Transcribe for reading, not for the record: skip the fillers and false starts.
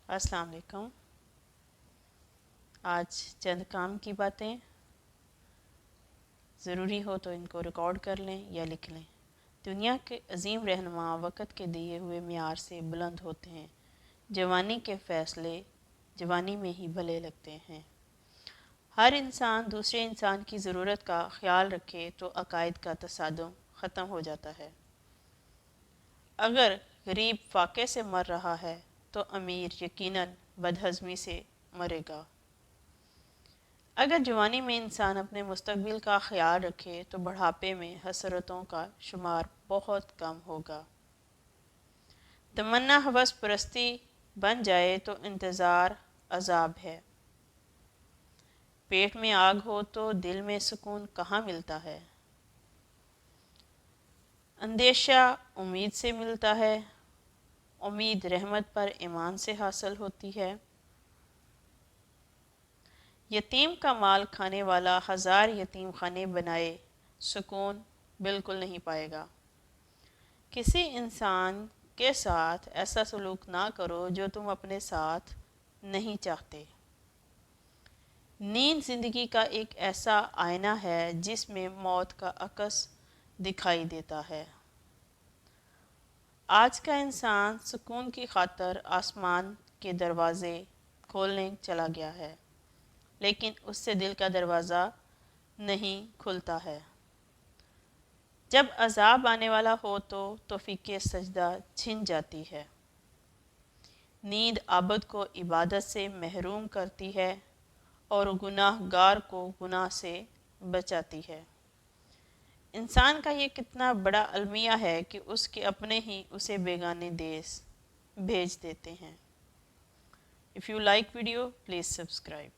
अस्सलाम वालेकुम। आज चंद काम की बातें, ज़रूरी हो तो इनको रिकॉर्ड कर लें या लिख लें। दुनिया के अजीम रहनुमा वक़्त के दिए हुए मियार से बुलंद होते हैं। जवानी के फ़ैसले जवानी में ही भले लगते हैं। हर इंसान दूसरे इंसान की ज़रूरत का ख्याल रखे तो अकायद का तसादुम ख़त्म हो जाता है। अगर गरीब फाके से मर रहा है तो अमीर यकीनन बदहज़मी से मरेगा। अगर जवानी में इंसान अपने मुस्तकबिल का ख्याल रखे तो बुढ़ापे में हसरतों का शुमार बहुत कम होगा। तमन्ना हवस परस्ती बन जाए तो इंतज़ार अजाब है। पेट में आग हो तो दिल में सुकून कहाँ मिलता है। अंदेशा उम्मीद से मिलता है, उम्मीद रहमत पर ईमान से हासिल होती है। यतीम का माल खाने वाला हज़ार यतीम खाने बनाए सुकून बिल्कुल नहीं पाएगा। किसी इंसान के साथ ऐसा सलूक ना करो जो तुम अपने साथ नहीं चाहते। नींद ज़िंदगी का एक ऐसा आईना है जिसमें मौत का अक्स दिखाई देता है। आज का इंसान सुकून की खातर आसमान के दरवाज़े खोलने चला गया है, लेकिन उससे दिल का दरवाज़ा नहीं खुलता है। जब अज़ाब आने वाला हो तो तौफ़ीक़े सजदा छिन जाती है। नींद आबद को इबादत से महरूम करती है और गुनाहगार को गुनाह से बचाती है। इंसान का ये कितना बड़ा अलमिया है कि उसके अपने ही उसे बेगाने देश भेज देते हैं। If you like video please subscribe.